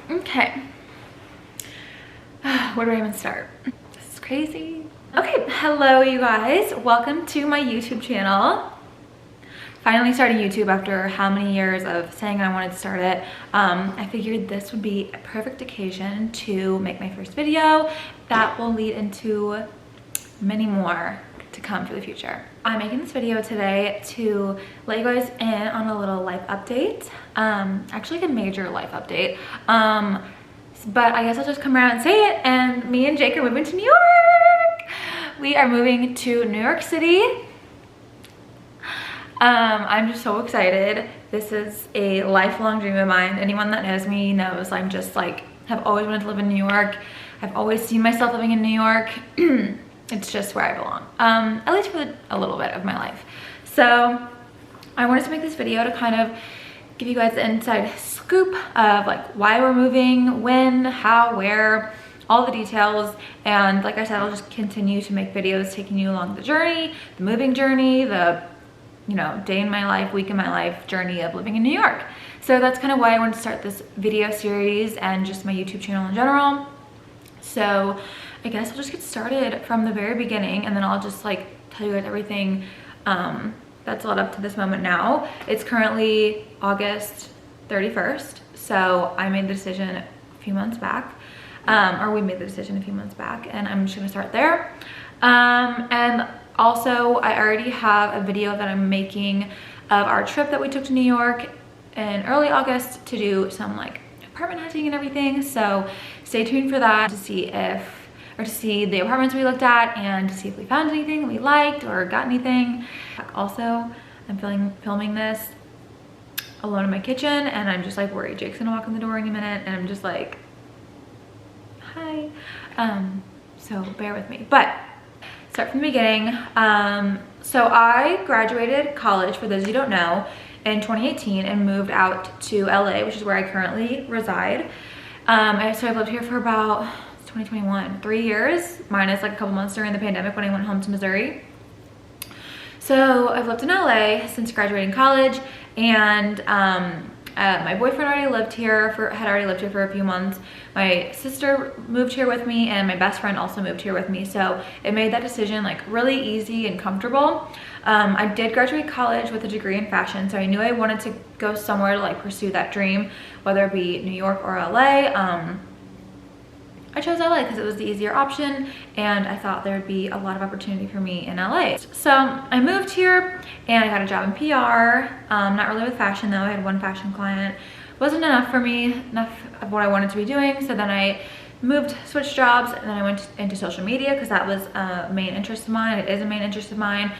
Okay. Where do I even start? This is crazy. Okay, hello you guys. Welcome to my YouTube channel. Finally starting YouTube after how many years of saying I wanted to start it. I figured this would be a perfect occasion to make my first video that will lead into many more to come for the future. I'm making this video today to let you guys in on a little life update. Actually like a major life update. But I guess I'll just come around and say it, and me and Jake are moving to New York. We are moving to New York City. I'm just so excited. This is a lifelong dream of mine. Anyone that knows me knows I'm just like, have always wanted to live in New York. I've always seen myself living in New York. It's just where I belong, at least for a little bit of my life. So I wanted to make this video to kind of give you guys the inside scoop of like why we're moving, when, how, where, all the details. And like I said, I'll just continue to make videos taking you along the journey, the moving journey, the, you know, day in my life, week in my life journey of living in New York. So that's kind of why I wanted to start this video series and just my YouTube channel in general. So I guess I'll just get started from the very beginning, and then I'll just like tell you guys everything that's led up to this moment now. It's currently August 31st. So I made the decision a few months back, or we made the decision a few months back, and I'm just gonna start there. And also I already have a video that I'm making of our trip that we took to New York in early August to do some like apartment hunting and everything. So stay tuned for that to see to see the apartments we looked at and to see if we found anything that we liked or got anything. Also, I'm filming this alone in my kitchen, and I'm just like worried Jake's gonna walk in the door any minute, and I'm just like, hi. So bear with me, but start from the beginning. So I graduated college, for those of you who don't know, in 2018 and moved out to LA, which is where I currently reside. So I've lived here for about 2021, 3 years, minus like a couple months during the pandemic when I went home to Missouri. So I've lived in LA since graduating college, and my boyfriend had already lived here for a few months. My sister moved here with me, and my best friend also moved here with me. So it made that decision like really easy and comfortable. I did graduate college with a degree in fashion, so I knew I wanted to go somewhere to like pursue that dream, whether it be New York or LA. I chose LA because it was the easier option, and I thought there would be a lot of opportunity for me in LA. So I moved here and I got a job in PR, not really with fashion though. I had one fashion client. Wasn't enough for me, enough of what I wanted to be doing. So then I switched jobs, and then I went into social media because that was a main interest of mine. It is a main interest of mine.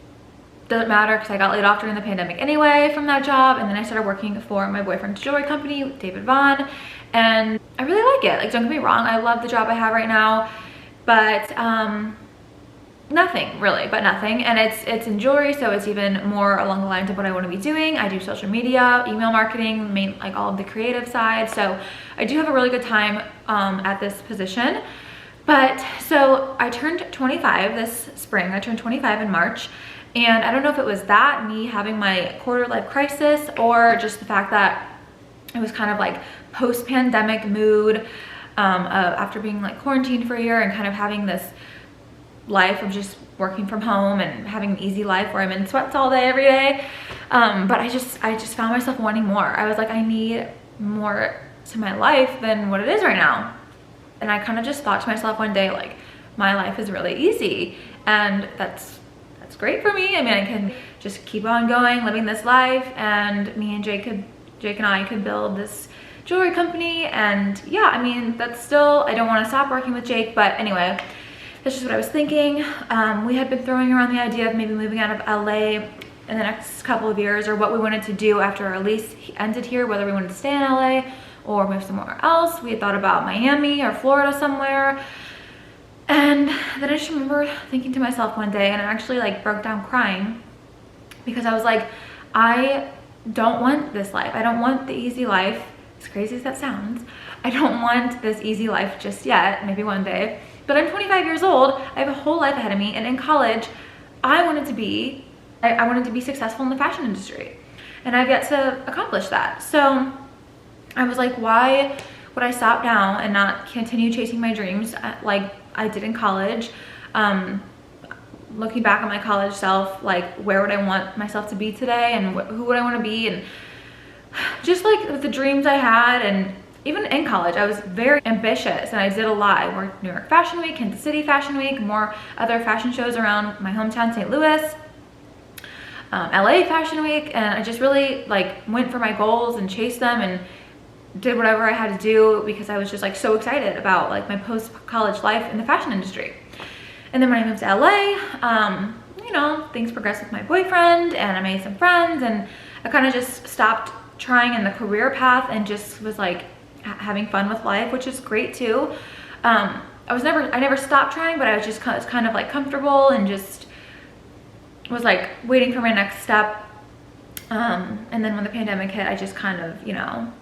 Doesn't matter because I got laid off during the pandemic anyway from that job, and then I started working for my boyfriend's jewelry company, David Vaughn, and I really like it. Like, don't get me wrong, I love the job I have right now, but nothing really, and it's in jewelry, so it's even more along the lines of what I want to be doing. I do social media, email marketing, like all of the creative side, so I do have a really good time at this position. But so I turned 25 this spring. I turned 25 in March. And I don't know if it was that, me having my quarter life crisis, or just the fact that it was kind of like post-pandemic mood after being like quarantined for a year and kind of having this life of just working from home and having an easy life where I'm in sweats all day, every day. But I just found myself wanting more. I was like, I need more to my life than what it is right now. And I kind of just thought to myself one day, like, my life is really easy, and that's great for me. I mean, I can just keep on going, living this life, and me and Jake and I could build this jewelry company. And yeah, I mean, that's still, I don't want to stop working with Jake, but anyway, that's just what I was thinking. We had been throwing around the idea of maybe moving out of LA in the next couple of years, or what we wanted to do after our lease ended here, whether we wanted to stay in LA or move somewhere else. We had thought about Miami or Florida somewhere. And then I just remember thinking to myself one day, and I actually like broke down crying, because I was like, I don't want this life. I don't want the easy life, as crazy as that sounds. I don't want this easy life just yet, maybe one day. But I'm 25 years old, I have a whole life ahead of me, and in college, I wanted to be successful in the fashion industry. And I've yet to accomplish that. So I was like, why would I stop now and not continue chasing my dreams like I did in college? Looking back on my college self, like where would I want myself to be today, and who would I want to be, and just like the dreams I had. And even in college, I was very ambitious and I did a lot. I worked New York Fashion Week, Kansas City Fashion Week, more other fashion shows around my hometown, St. Louis, LA Fashion Week, and I just really like went for my goals and chased them and did whatever I had to do because I was just like so excited about like my post-college life in the fashion industry. And then when I moved to LA, you know, things progressed with my boyfriend and I made some friends, and I kind of just stopped trying in the career path and just was like having fun with life, which is great too. I never stopped trying, but I was just kind of like comfortable and just was like waiting for my next step. And then when the pandemic hit, I just kind of, you know,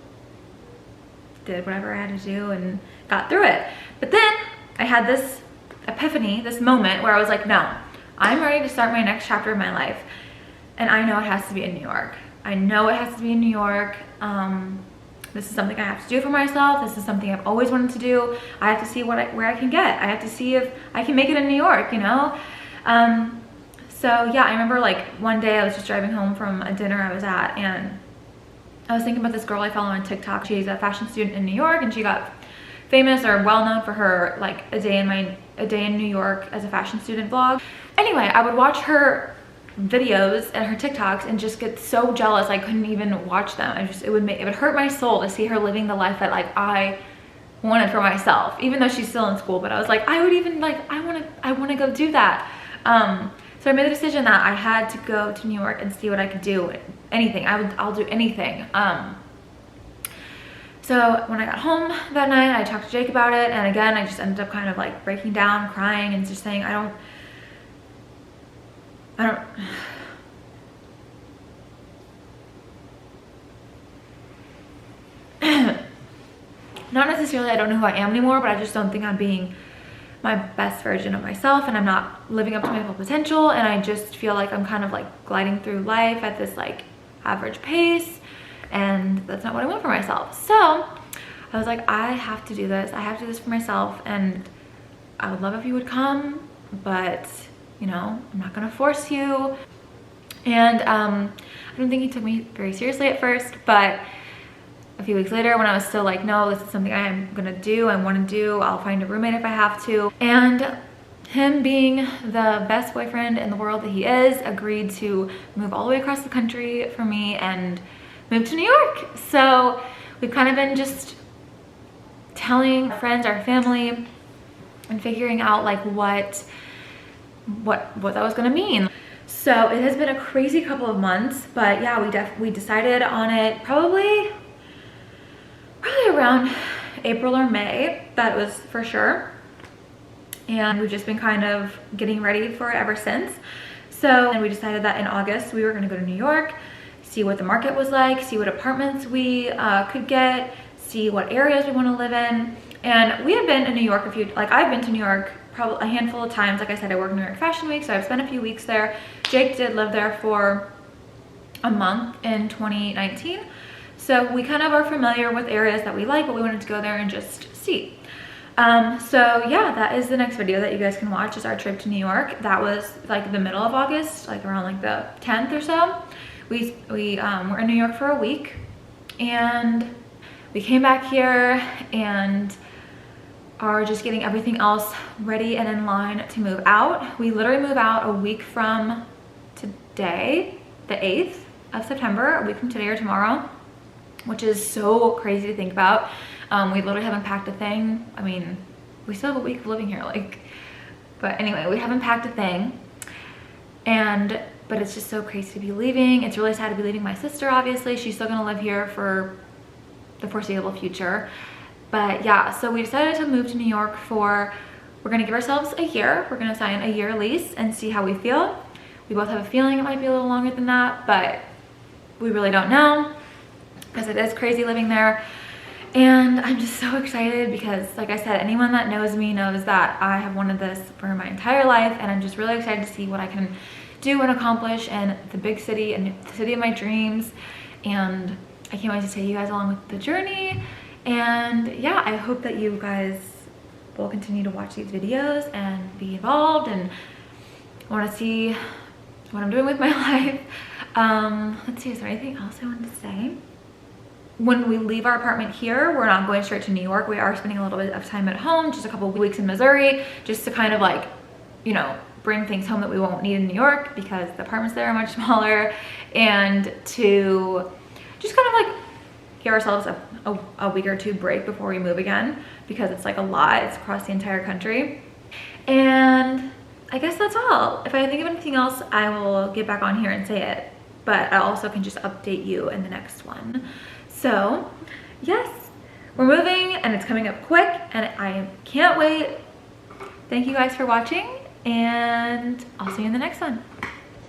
did whatever I had to do and got through it. But then I had this epiphany, this moment where I was like, no, I'm ready to start my next chapter of my life. And I know it has to be in New York. I know it has to be in New York. This is something I have to do for myself. This is something I've always wanted to do. I have to see where I can get. I have to see if I can make it in New York, you know? So yeah, I remember like one day I was just driving home from a dinner I was at, and I was thinking about this girl I follow on TikTok. She's a fashion student in New York, and she got famous or well known for her like a day in New York as a fashion student vlog. Anyway, I would watch her videos and her TikToks and just get so jealous I couldn't even watch them. It would hurt my soul to see her living the life that like I wanted for myself, even though she's still in school. But I was like, I would even like, I want to go do that. So I made the decision that I had to go to New York and see what I could do. Anything, I'll do anything. So when I got home that night, I talked to Jake about it, and again I just ended up kind of like breaking down, crying, and just saying I don't not necessarily I don't know who I am anymore, but I just don't think I'm being my best version of myself, and I'm not living up to my full potential, and I just feel like I'm kind of like gliding through life at this like average pace, and that's not what I want for myself. So I was like, I have to do this. I have to do this for myself, and I would love if you would come, but you know, I'm not gonna force you. And I don't think he took me very seriously at first, but a few weeks later when I was still like, no, this is something I am gonna do, I wanna do, I'll find a roommate if I have to. And him being the best boyfriend in the world that he is, agreed to move all the way across the country for me and move to New York. So we've kind of been just telling our friends, our family, and figuring out like what that was gonna mean. So it has been a crazy couple of months, but yeah, we decided on it probably around April or May, that was for sure. And we've just been kind of getting ready for it ever since. So, and we decided that in August we were gonna go to New York, see what the market was like, see what apartments we could get, see what areas we wanna live in. And we have been in New York I've been to New York probably a handful of times. Like I said, I work New York Fashion Week, so I've spent a few weeks there. Jake did live there for a month in 2019. So we kind of are familiar with areas that we like, but we wanted to go there and just see. So yeah, that is the next video that you guys can watch, is our trip to New York. That was like the middle of August, like around like the 10th or so. We were in New York for a week, and we came back here and are just getting everything else ready and in line to move out. We literally move out a week from today, the 8th of September, a week from today or tomorrow, which is so crazy to think about. We literally haven't packed a thing. I mean, we still have a week of living here, like, but anyway, we haven't packed a thing. But it's just so crazy to be leaving. It's really sad to be leaving my sister, obviously. She's still gonna live here for the foreseeable future. But yeah, so we decided to move to New York we're gonna give ourselves a year. We're gonna sign a year lease and see how we feel. We both have a feeling it might be a little longer than that, but we really don't know, because it is crazy living there. And I'm just so excited because, like I said, anyone that knows me knows that I have wanted this for my entire life, and I'm just really excited to see what I can do and accomplish in the big city and the city of my dreams. And I can't wait to take you guys along with the journey. And yeah, I hope that you guys will continue to watch these videos and be involved and want to see what I'm doing with my life. Let's see, is there anything else I wanted to say? When we leave our apartment here, we're not going straight to New York. We are spending a little bit of time at home, just a couple of weeks in Missouri, just to kind of like, you know, bring things home that we won't need in New York because the apartments there are much smaller, and to just kind of like give ourselves a week or two break before we move again, because it's like a lot. It's across the entire country. And I guess that's all. If I think of anything else, I will get back on here and say it, but I also can just update you in the next one. So yes, we're moving and it's coming up quick and I can't wait. Thank you guys for watching, and I'll see you in the next one.